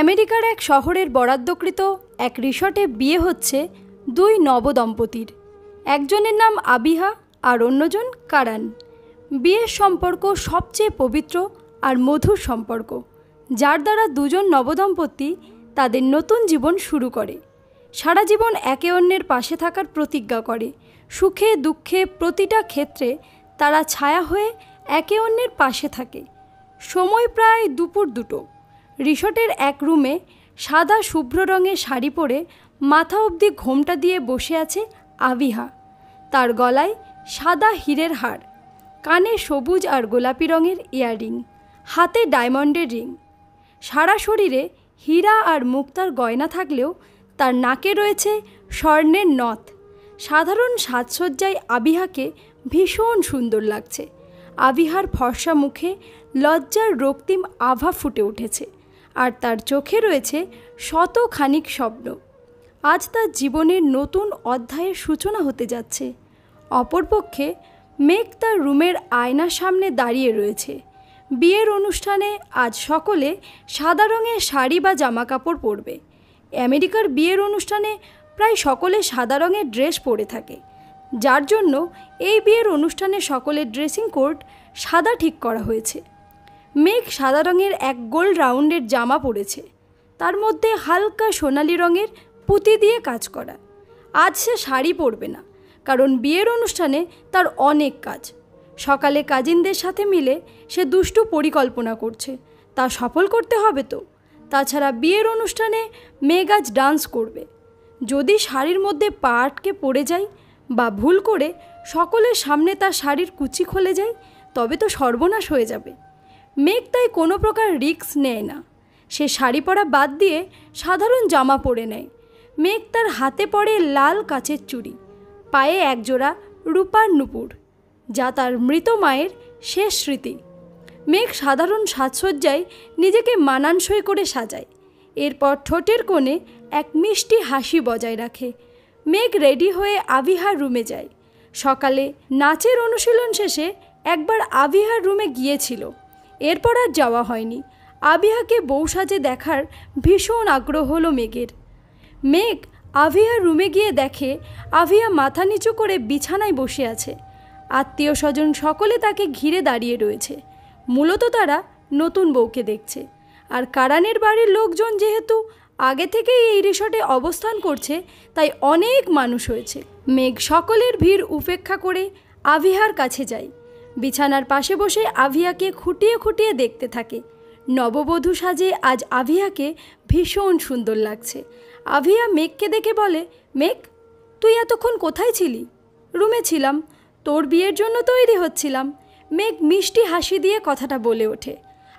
আমেরিকার এক শহরের বরাদ্দকৃত এক রিসর্টে বিয়ে হচ্ছে দুই নবদম্পতির। একজনের নাম আবিহা আর অন্যজন কারান। বিয়ের সম্পর্ক সবচেয়ে পবিত্র আর মধুর সম্পর্ক, যার দ্বারা দুজন নবদম্পতি তাদের নতুন জীবন শুরু করে। সারা জীবন একে অন্যের পাশে থাকার প্রতিজ্ঞা করে। সুখে দুঃখে প্রতিটা ক্ষেত্রে তারা ছায়া হয়ে একে অন্যের পাশে থাকে। সময় প্রায় দুপুর 2টো। রিসর্টের এক রুমে সাদা শুভ্র রঙের শাড়ি পরে মাথা অবধি ঘোমটা দিয়ে বসে আছে আবিহা। তার গলায় সাদা হীরের হার, কানে সবুজ আর গোলাপি রঙের ইয়াররিং, হাতে ডায়মন্ডের রিং। সারা শরীরে হীরা আর মুক্তার গয়না থাকলেও তার নাকে রয়েছে স্বর্ণের নথ। সাধারণ সাজসজ্জায় আবিহাকে ভীষণ সুন্দর লাগছে। আবিহার ফর্সা মুখে লজ্জার রক্তিম আভা ফুটে উঠেছে, আর তার চোখে রয়েছে শতখানিক স্বপ্ন। আজ তার জীবনের নতুন অধ্যায়ের সূচনা হতে যাচ্ছে। অপরপক্ষে মেঘ তার রুমের আয়নার সামনে দাঁড়িয়ে রয়েছে। বিয়ের অনুষ্ঠানে আজ সকলে সাদা রঙের শাড়ি বা জামা কাপড় পরবে। আমেরিকার বিয়ের অনুষ্ঠানে প্রায় সকলে সাদা রঙের ড্রেস পরে থাকে, যার জন্য এই বিয়ের অনুষ্ঠানে সকলের ড্রেসিং কোড সাদা ঠিক করা হয়েছে। মেঘ সাদা রঙের এক গোল রাউন্ডের জামা পরেছে, তার মধ্যে হালকা সোনালি রঙের পুঁতি দিয়ে কাজ করা। আজ সে শাড়ি পরবে না, কারণ বিয়ের অনুষ্ঠানে তার অনেক কাজ। সকালে কাজিনদের সাথে মিলে সে দুষ্টু পরিকল্পনা করছে, তা সফল করতে হবে তো। তাছাড়া বিয়ের অনুষ্ঠানে মেঘ আজ ডান্স করবে। যদি শাড়ির মধ্যে পা আটকে পড়ে যায় বা ভুল করে সকলের সামনে তার শাড়ির কুচি খুলে যায়, তবে তো সর্বনাশ হয়ে যাবে। মেঘ তাই কোনো প্রকার রিস্ক নেয় না। সে শাড়ি পরা বাদ দিয়ে সাধারণ জামা পরে নেয়। মেঘ তার হাতে পরে লাল কাচের চুড়ি, পায়ে একজোড়া রূপার নুপুর, যা তার মৃত মায়ের শেষ স্মৃতি। মেঘ সাধারণ সাজসজ্জায় নিজেকে মানানসই করে সাজায়। এরপর ঠোঁটের কোণে এক মিষ্টি হাসি বজায় রাখে। মেঘ রেডি হয়ে আবিহার রুমে যায়। সকালে নাচের অনুশীলন শেষে একবার আবিহার রুমে গিয়েছিল, এরপর আর যাওয়া হয়নি। আবিহাকে বউ সাজে দেখার ভীষণ আগ্রহ হলো মেঘের। মেঘ আবিহার রুমে গিয়ে দেখে আবিহা মাথা নিচু করে বিছানায় বসে আছে। আত্মীয় স্বজন সকলে তাকে ঘিরে দাঁড়িয়ে রয়েছে। মূলত তারা নতুন বউকে দেখছে। আর কারানের বাড়ির লোকজন যেহেতু আগে থেকেই এই রিসর্টে অবস্থান করছে, তাই অনেক মানুষ হয়েছে। মেঘ সকলের ভিড় উপেক্ষা করে আবিহার কাছে যায়। বিছানার পাশে বসে আবিহাকে খুঁটিয়ে খুঁটিয়ে দেখতে থাকে। নববধূ সাজে আজ আবিহাকে ভীষণ সুন্দর লাগছে। আবিহা মেঘকে দেখে বলে, মেঘ, তুই এতক্ষণ কোথায় ছিলি? রুমে ছিলাম, তোর বিয়ের জন্য তৈরি হচ্ছিলাম। মেঘ মিষ্টি হাসি দিয়ে কথাটা বলে ওঠে।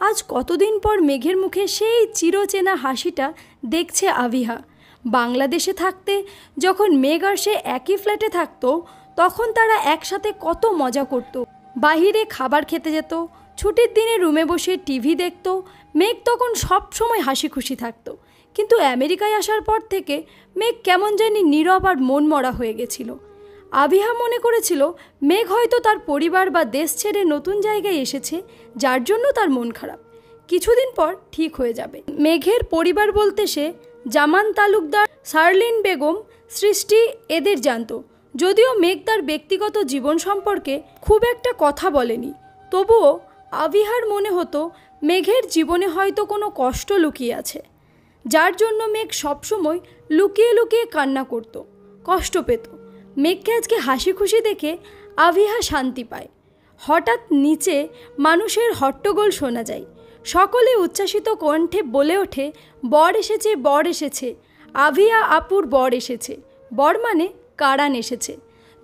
আজ কতদিন পর মেঘের মুখে সেই চিরচেনা হাসিটা দেখছে আবিহা। বাংলাদেশে থাকতে যখন মেঘ আর সে একই ফ্ল্যাটে থাকতো, তখন তারা একসাথে কত মজা করত। বাহিরে খাবার খেতে যেত, ছুটির দিনে রুমে বসে টিভি দেখত। মেঘ তখন সব সময় হাসি খুশি থাকতো। কিন্তু আমেরিকায় আসার পর থেকে মেঘ কেমন জানি নীরব আর মনমরা হয়ে গেছিল। আবিহা মনে করেছিল মেঘ হয়তো তার পরিবার বা দেশ ছেড়ে নতুন জায়গায় এসেছে, যার জন্য তার মন খারাপ। কিছুদিন পর ঠিক হয়ে যাবে। মেঘের পরিবার বলতে সে জামান তালুকদার, শার্লিন বেগম, সৃষ্টি এদের জানত। যদিও মেঘ তার ব্যক্তিগত জীবন সম্পর্কে খুব একটা কথা বলেনি, তবুও আবিহার মনে হতো মেঘের জীবনে হয়তো কোনো কষ্ট লুকিয়ে আছে, যার জন্য মেঘ সবসময় লুকিয়ে লুকিয়ে কান্না করত, কষ্ট পেত। মেঘকে আজকে হাসি খুশি দেখে আবিহা শান্তি পায়। হঠাৎ নিচে মানুষের হট্টগোল শোনা যায়। সকলে উচ্ছ্বাসিত কণ্ঠে বলে ওঠে, বর এসেছে, বর এসেছে, আবিহা আপুর বর এসেছে। বর মানে কারান এসেছে।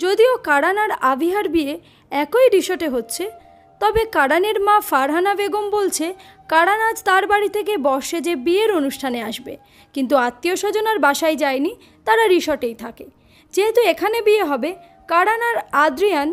যদিও কারান আর আবিহার বিয়ে একই রিসর্টে হচ্ছে, তবে কারানের মা ফারহানা বেগম বলছে কারান আজ তার বাড়ি থেকে বর্ষে যে বিয়ের অনুষ্ঠানে আসবে, কিন্তু আত্মীয় স্বজন আর বাসায় যায়নি, তারা রিসর্টেই থাকে। যেহেতু এখানে বিয়ে হবে, কারান আর আদ্রিয়ান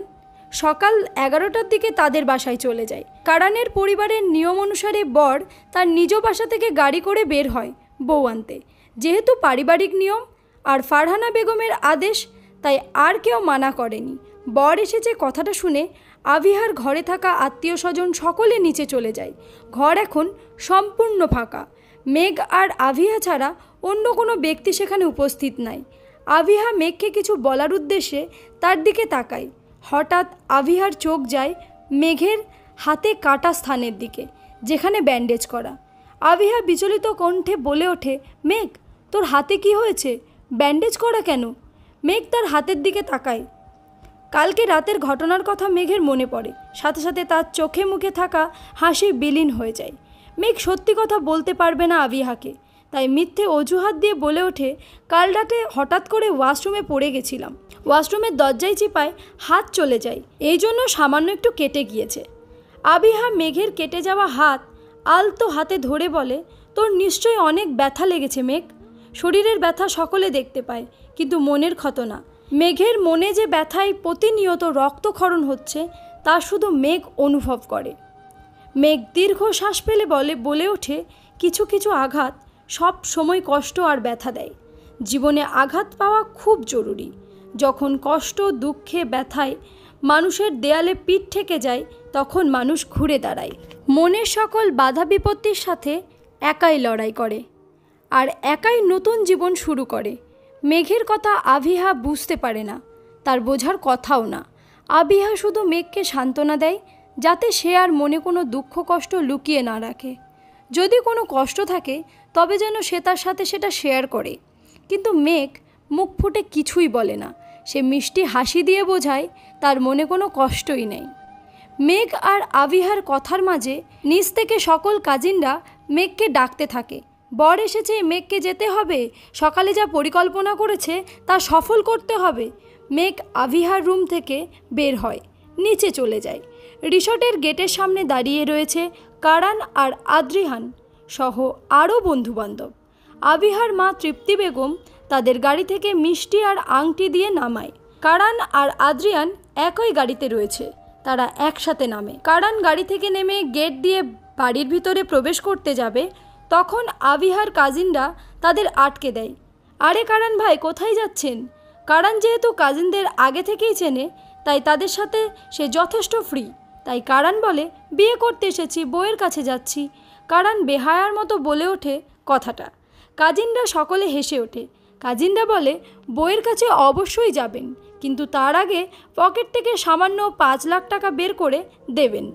সকাল 11টার দিকে তাদের বাসায় চলে যায়। কারানের পরিবারের নিয়ম অনুসারে বর তার নিজ বাসা থেকে গাড়ি করে বের হয় বউ আনতে। যেহেতু পারিবারিক নিয়ম আর ফারহানা বেগমের আদেশ, তাই আর কেউ মানা করেনি। বর এসেছে কথাটা শুনে আবিহার ঘরে থাকা আত্মীয় স্বজন সকলে নিচে চলে যায়। ঘর এখন সম্পূর্ণ ফাঁকা। মেঘ আর আভিহা ছাড়া অন্য কোনো ব্যক্তি সেখানে উপস্থিত নাই। আভিহা মেঘকে কিছু বলার উদ্দেশ্যে তার দিকে তাকায়। হঠাৎ আভিহার চোখ যায় মেঘের হাতে কাটা স্থানের দিকে, যেখানে ব্যান্ডেজ করা। আভিহা বিচলিত কণ্ঠে বলে ওঠে, মেঘ, তোর হাতে কি হয়েছে? ব্যান্ডেজ করা কেন? মেঘ তার হাতের দিকে তাকায়। কালকে রাতের ঘটনার কথা মেঘের মনে পড়ে। সাথে সাথে তার চোখে মুখে থাকা হাসি বিলীন হয়ে যায়। মেঘ সত্যি কথা বলতে পারবে না আভিহাকে, তাই মিথ্যে অজুহাত দিয়ে বলে ওঠে, কাল রাতে হঠাৎ করে ওয়াশরুমে পড়ে গেছিলাম। ওয়াশরুমের দরজায় চিপায় হাত চলে যায়, এই জন্য সামান্য একটু কেটে গিয়েছে। আভিহা মেঘের কেটে যাওয়া হাত আলতো হাতে ধরে বলে, তোর নিশ্চয়ই অনেক ব্যথা লেগেছে মেঘ। শরীরের ব্যথা সকলে দেখতে পায়, কিন্তু মনের ক্ষত না। মেঘের মনে যে ব্যথায় প্রতিনিয়ত রক্তক্ষরণ হচ্ছে তা শুধু মেঘ অনুভব করে। মেঘ দীর্ঘশ্বাস ফেলে বলে ওঠে, কিছু কিছু আঘাত সব সময় কষ্ট আর ব্যথা দেয়। জীবনে আঘাত পাওয়া খুব জরুরি। যখন কষ্ট, দুঃখে, ব্যথায় মানুষের দেয়ালে পিঠ ঠেকে যায়, তখন মানুষ ঘুরে দাঁড়ায়। মনের সকল বাধা বিপত্তির সাথে একাই লড়াই করে আর একাই নতুন জীবন শুরু করে। মেঘের কথা আভিহা বুঝতে পারে না, তার বোঝার কথাও না। আভিহা শুধু মেঘকে সান্ত্বনা দেয়, যাতে সে আর মনে কোনো দুঃখ কষ্ট লুকিয়ে না রাখে। যদি কোনো কষ্ট থাকে তবে যেন সে তার সাথে সেটা শেয়ার করে। কিন্তু মেঘ মুখ ফুটে কিছুই বলে না। সে মিষ্টি হাসি দিয়ে বোঝায় তার মনে কোনো কষ্টই নেই। মেঘ আর আভিহার কথার মাঝে নিচ থেকে সকল কাজিনরা মেঘকে ডাকতে থাকে। বর এসেছে, মেঘকে যেতে হবে, সকালে যা পরিকল্পনা করেছে তা সফল করতে হবে। মেঘ আভিহার রুম থেকে বের হয়, নিচে চলে যায়। রিসর্টের গেটের সামনে দাঁড়িয়ে রয়েছে কারান আর আদ্রিয়ান সহ আরও বন্ধুবান্ধব। আভিহার মা তৃপ্তি বেগম তাদের গাড়ি থেকে মিষ্টি আর আংটি দিয়ে নামায়। কারান আর আদ্রিয়ান একই গাড়িতে রয়েছে, তারা একসাথে নামে। কারান গাড়ি থেকে নেমে গেট দিয়ে বাড়ির ভিতরে প্রবেশ করতে যাবে, তখন আভিহার কাজিনরা তাদের আটকে দেয়। আরে কারান ভাই, কোথায় যাচ্ছেন? কারান যেহেতু কাজিনদের আগে থেকেই চেনে, তাই তাদের সাথে সে যথেষ্ট ফ্রি। তাই কারান বলে, বিয়ে করতে এসেছি, বউয়ের কাছে যাচ্ছি। কারান বেহায়ার মতো বলে ওঠে কথাটা। কাজিনরা সকলে হেসে ওঠে। কাজিনরা বলে, বউয়ের কাছে অবশ্যই যাবেন, কিন্তু তার আগে পকেট থেকে সামান্য 5 লাখ টাকা বের করে দেবেন।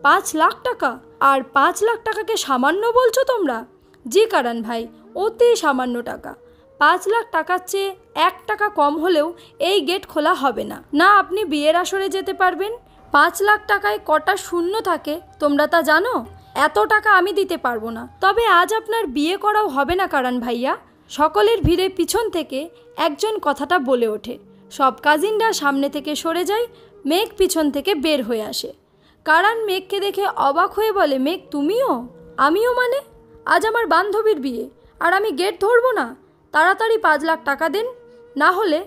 5 লাখ টাকা? আর 5 লাখ টাকাকে সামান্য বলছো তোমরা? জি কারান ভাই, অতি সামান্য টাকা। 5 লাখ টাকার চেয়ে 1 টাকা কম হলেও এই গেট খোলা হবে না। না আপনি বিয়ের আসরে যেতে পারবেন। 5 লাখ টাকায় কটা শূন্য থাকে তোমরা তা জানো? এত টাকা আমি দিতে পারবো না। তবে আজ আপনার বিয়ে করাও হবে না কারান ভাইয়া। সকলের ভিড়ে পিছন থেকে একজন কথাটা বলে ওঠে। সব কাজিনরা সামনে থেকে সরে যায়। মেঘ পিছন থেকে বের হয়ে আসে। কারান মেঘকে দেখে অবাক হয়ে বলে, মেঘ তুমিও? আমিও মানে? আজ আমার বান্ধবীর বিয়ে আর আমি গেট ধরবো না? তাড়াতাড়ি 5 লাখ টাকা দেন, না হলে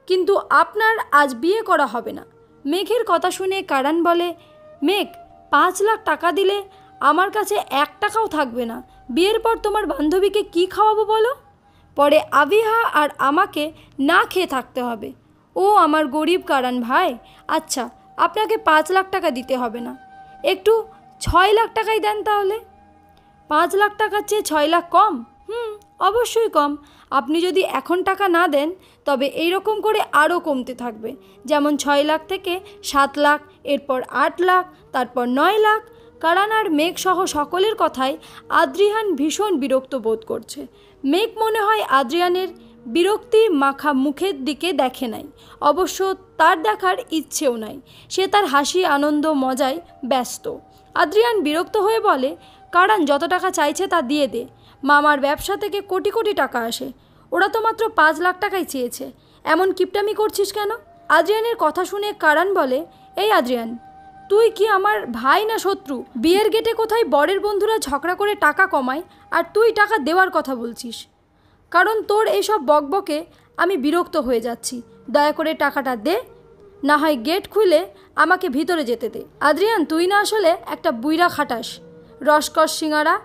কিন্তু আপনার আজ বিয়ে করা হবে না। মেঘের কথা শুনে কারান বলে, মেঘ 5 লাখ টাকা দিলে আমার কাছে 1 টাকাও থাকবে না। বিয়ের পর তোমার বান্ধবীকে কি খাওয়াবো বলো? পরে আভিহা আর আমাকে না খেয়ে থাকতে হবে। ও আমার গরিব কারান ভাই। আচ্ছা, আপনাকে 5 লাখ টাকা দিতে হবে না, একটু 6 লাখ টাকাই দেন তাহলে। 5 লাখ টাকার চেয়ে 6 লাখ কম? অবশ্যই কম। আপনি যদি এখন টাকা না দেন তবে এই রকম করে আরও কমতে থাকবে। যেমন 6 লাখ থেকে 7 লাখ, এরপর 8 লাখ, তারপর 9 লাখ। কারান আর মেঘ সহ সকলের কথায় আদ্রিয়ান ভীষণ বিরক্ত বোধ করছে। মেঘ মনে হয় আদ্রিয়ানের বিরক্তি মাখা মুখের দিকে দেখে নাই, অবশ্য তার দেখার ইচ্ছেও নাই। সে তার হাসি, আনন্দ, মজায় ব্যস্ত। আদ্রিয়ান বিরক্ত হয়ে বলে, কারান যত টাকা চাইছে তা দিয়ে দে। মামার ব্যবসা থেকে কোটি কোটি টাকা আসে, ওরা তো মাত্র 5 লাখ টাকাই চেয়েছে। এমন কিপটামি করছিস কেন? আদ্রিয়ানের কথা শুনে কারান বলে, এই আদ্রিয়ান, তুই কি আমার ভাই না শত্রু? বিয়ের গেটে কোথায় বরের বন্ধুরা ঝগড়া করে টাকা কমায় আর তুই টাকা দেওয়ার কথা বলছিস? কারণ তোর এইসব বকবকে আমি বিরক্ত হয়ে যাচ্ছি। দয়া করে টাকাটা দে, না হয় গেট খুলে আমাকে ভিতরে যেতে দে। আদ্রিয়ান, তুই না আসলে একটা বুইরা খাটাস। রসকস সিঙ্গারা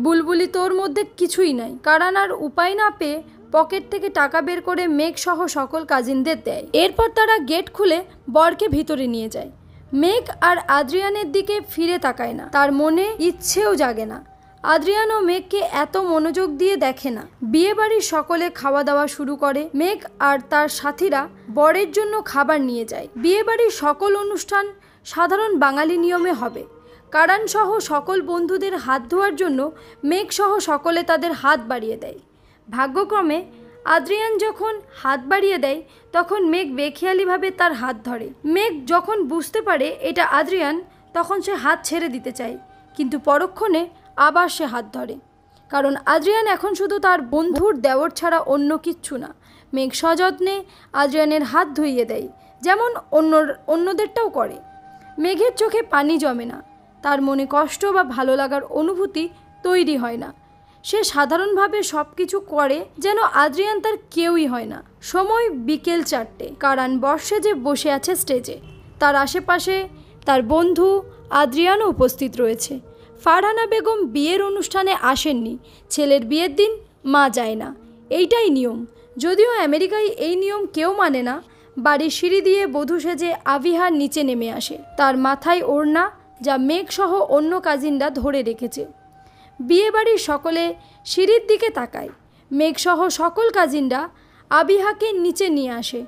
বুলবুলি, তোর মধ্যে কিছুই নাই। কারান আর উপায় না পেয়ে পকেট থেকে টাকা বের করে মেঘ সহ সকল কাজিনদের দেয়। এরপর তারা গেট খুলে বরকে ভিতরে নিয়ে যায়। মেঘ আর আদ্রিয়ানের দিকে ফিরে তাকায় না, তার মনে ইচ্ছেও জাগে না। আদ্রিয়ান ও মেঘকে এত মনোযোগ দিয়ে দেখে না। বিয়ে বাড়ির সকলে খাওয়া দাওয়া শুরু করে। মেঘ আর তার সাথীরা বরের জন্য খাবার নিয়ে যায়। বিয়ে বাড়ির সকল অনুষ্ঠান সাধারণ বাঙালি নিয়মে হবে। কারান সহ সকল বন্ধুদের হাত ধোয়ার জন্য মেঘ সহ সকলে তাদের হাত বাড়িয়ে দেয়। ভাগ্যক্রমে আদ্রিয়ান যখন হাত বাড়িয়ে দেয় তখন মেঘ বেখেয়ালিভাবে তার হাত ধরে। মেঘ যখন বুঝতে পারে এটা আদ্রিয়ান, তখন সে হাত ছেড়ে দিতে চায়, কিন্তু পরক্ষণে আবার সে হাত ধরে, কারণ আদ্রিয়ান এখন শুধু তার বন্ধুর দেওর ছাড়া অন্য কিচ্ছু না। মেঘ সযত্নে আদ্রিয়ানের হাত ধুইয়ে দেয়, যেমন অন্যদেরটাও করে। মেঘের চোখে পানি জমে না, তার মনে কষ্ট বা ভালো লাগার অনুভূতি তৈরি হয় না। সে সাধারণভাবে সব কিছু করে যেন আদ্রিয়ান তার কেউই হয় না। সময় বিকেল 4টে। কারান বর্ষেজে বসে আছে স্টেজে। তার আশেপাশে তার বন্ধু আদ্রিয়ানও উপস্থিত রয়েছে। ফারহানা বেগম বিয়ের অনুষ্ঠানে আসেননি। ছেলের বিয়ের দিন মা যায় না, এইটাই নিয়ম। যদিও আমেরিকায় এই নিয়ম কেউ মানে না। বাড়ির সিঁড়ি দিয়ে বধূ সেজে আবিহার নিচে নেমে আসে, তার মাথায় ওড়না যা মেঘ সহ অন্য কাজিনরা ধরে রেখেছে। বিয়ে বাড়ির সকলে সিঁড়ির দিকে তাকায়। মেঘ সহ সকল কাজিনরা আবিহাকে নিচে নিয়ে আসে।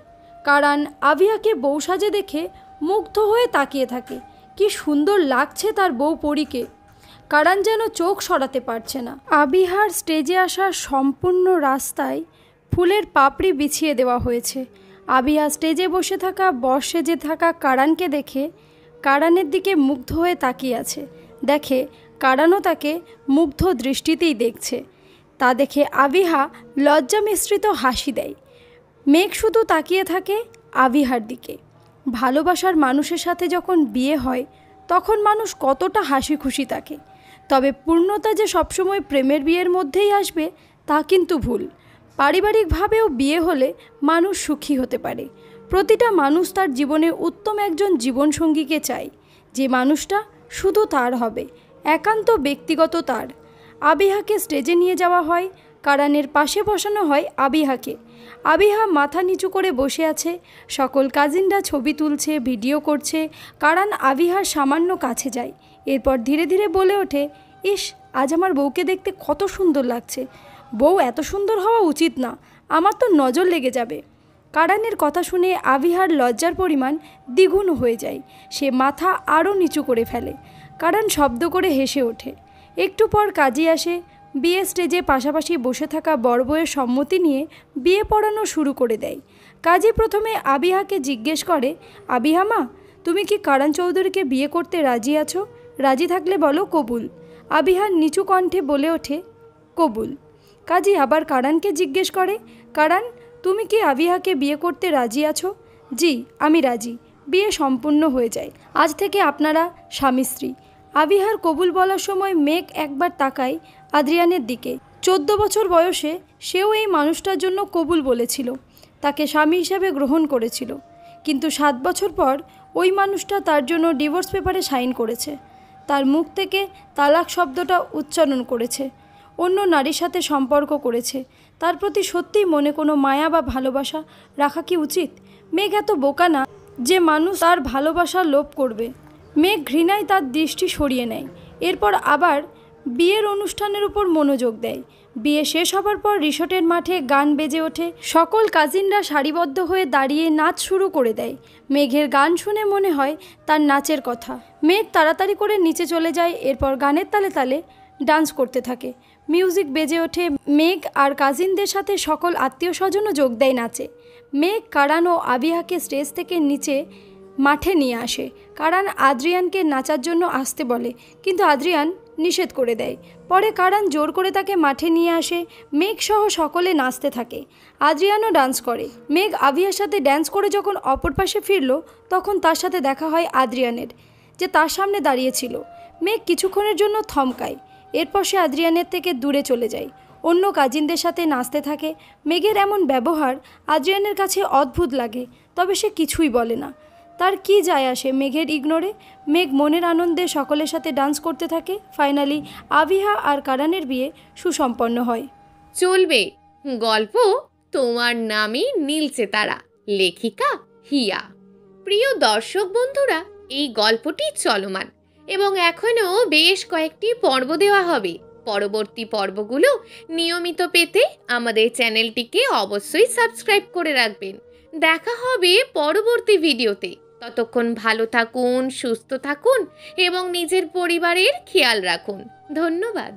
কারান আবিহাকে বউ সাজে দেখে মুগ্ধ হয়ে তাকিয়ে থাকে। কি সুন্দর লাগছে তার বউ পরীকে। কারান যেন চোখ সরাতে পারছে না। আবিহার স্টেজে আসার সম্পূর্ণ রাস্তায় ফুলের পাপড়ি বিছিয়ে দেওয়া হয়েছে। আবিহা স্টেজে বসে থাকা বর্ষেজে থাকা কারানকে দেখে কারানের দিকে মুগ্ধ হয়ে তাকিয়ে আছে। দেখে কারানও তাকে মুগ্ধ দৃষ্টিতেই দেখছে। তা দেখে আবিহা লজ্জা মিশ্রিত হাসি দেয়। মেঘ শুধু তাকিয়ে থাকে আবিহার দিকে। ভালোবাসার মানুষের সাথে যখন বিয়ে হয় তখন মানুষ কতটা হাসি খুশি থাকে, তবে পূর্ণতা যে সবসময় প্রেমের বিয়ের মধ্যেই আসবে তা কিন্তু ভুল। পারিবারিকভাবেও বিয়ে হলে মানুষ সুখী হতে পারে। প্রতিটা মানুষ তার জীবনে উত্তম একজন জীবনসঙ্গীকে চায়, যে মানুষটা শুধু তার হবে, একান্ত ব্যক্তিগত তার। আবিহাকে স্টেজে নিয়ে যাওয়া হয়। কারানের পাশে বসানো হয় আবিহাকে। আবিহা মাথা নিচু করে বসে আছে। সকল কাজিনরা ছবি তুলছে, ভিডিও করছে। কারান আবিহার সামান্য কাছে যায়। এরপর ধীরে ধীরে বলে ওঠে, ইস, আজ আমার বউকে দেখতে কত সুন্দর লাগছে। বউ এত সুন্দর হওয়া উচিত না, আমার তো নজর লেগে যাবে। কারানের কথা শুনে আবিহার লজ্জার পরিমাণ দ্বিগুণ হয়ে যায়। সে মাথা আরও নিচু করে ফেলে। কারান শব্দ করে হেসে ওঠে। একটু পর কাজী আসে। বিয়ে স্টেজে পাশাপাশি বসে থাকা বর বউয়ের সম্মতি নিয়ে বিয়ে পড়ানো শুরু করে দেয়। কাজী প্রথমে আবিহাকে জিজ্ঞেস করে, আবিহা মা, তুমি কি কারান চৌধুরীকে বিয়ে করতে রাজি আছো? রাজি থাকলে বলো কবুল। আবিহার নিচু কণ্ঠে বলে ওঠে, কবুল। কাজী আবার কারানকে জিজ্ঞেস করে, কারান, তুমি কি আবিহাকে বিয়ে করতে রাজি আছো? জি, আমি রাজি। বিয়ে সম্পূর্ণ হয়ে যায়। আজ থেকে আপনারা স্বামী স্ত্রী। আবিহার কবুল বলার সময় মেঘ একবার তাকায় আদ্রিয়ানের দিকে। 14 বছর বয়সে সেও এই মানুষটার জন্য কবুল বলেছিল, তাকে স্বামী হিসেবে গ্রহণ করেছিল। কিন্তু 7 বছর পর ওই মানুষটা তার জন্য ডিভোর্স পেপারে সাইন করেছে। তার মুখ থেকে তালাক শব্দটা উচ্চারণ করেছে, অন্য নারীর সাথে সম্পর্ক করেছে। তার প্রতি সত্যিই মনে কোনো মায়া বা ভালোবাসা রাখা কি উচিত? মেঘ এত বোকা না যে মানুষ তার ভালোবাসার লোভ করবে। মেঘ ঘৃণায় তার দৃষ্টি সরিয়ে নেয়। এরপর আবার বিয়ের অনুষ্ঠানের উপর মনোযোগ দেয়। বিয়ে শেষ হবার পর রিসোর্টের মাঠে গান বেজে ওঠে। সকল কাজিনরা সারিবদ্ধ হয়ে দাঁড়িয়ে নাচ শুরু করে দেয়। মেঘের গান শুনে মনে হয় তার নাচের কথা। মেঘ তাড়াতাড়ি করে নিচে চলে যায়। এরপর গানের তালে তালে ডান্স করতে থাকে। মিউজিক বেজে ওঠে। মেঘ আর কাজিনদের সাথে সকল আত্মীয় স্বজনও যোগ দেয় নাচে। মেঘ কারান ও আবিহাকে স্টেজ থেকে নিচে মাঠে নিয়ে আসে। কারান আদ্রিয়ানকে নাচার জন্য আসতে বলে, কিন্তু আদ্রিয়ান নিষেধ করে দেয়। পরে কারান জোর করে তাকে মাঠে নিয়ে আসে। মেঘ সহ সকলে নাচতে থাকে। আদ্রিয়ানও ডান্স করে। মেঘ আবিহার সাথে ড্যান্স করে যখন অপর পাশে ফিরল তখন তার সাথে দেখা হয় আদ্রিয়ানের, যে তার সামনে দাঁড়িয়েছিল। মেঘ কিছুক্ষণের জন্য থমকায়। এরপর সে আদ্রিয়ানের থেকে দূরে চলে যায়। অন্য কাজিনদের সাথে নাচতে থাকে। মেঘের এমন ব্যবহার আদ্রিয়ানের কাছে অদ্ভুত লাগে, তবে সে কিছুই বলে না। তার কি যায় আসে মেঘের ইগনোরে। মেঘ মনের আনন্দে সকলের সাথে ডান্স করতে থাকে। ফাইনালি আবিহা আর কারানের বিয়ে সুসম্পন্ন হয়। চলবে গল্প তোমার নামই নীলচে তারা, লেখিকা হিয়া। প্রিয় দর্শক বন্ধুরা, এই গল্পটি চলমান এবং এখনও বেশ কয়েকটি পর্ব দেওয়া হবে। পরবর্তী পর্বগুলো নিয়মিত পেতে আমাদের চ্যানেলটিকে অবশ্যই সাবস্ক্রাইব করে রাখবেন। দেখা হবে পরবর্তী ভিডিওতে। ততক্ষণ ভালো থাকুন, সুস্থ থাকুন এবং নিজের পরিবারের খেয়াল রাখুন। ধন্যবাদ।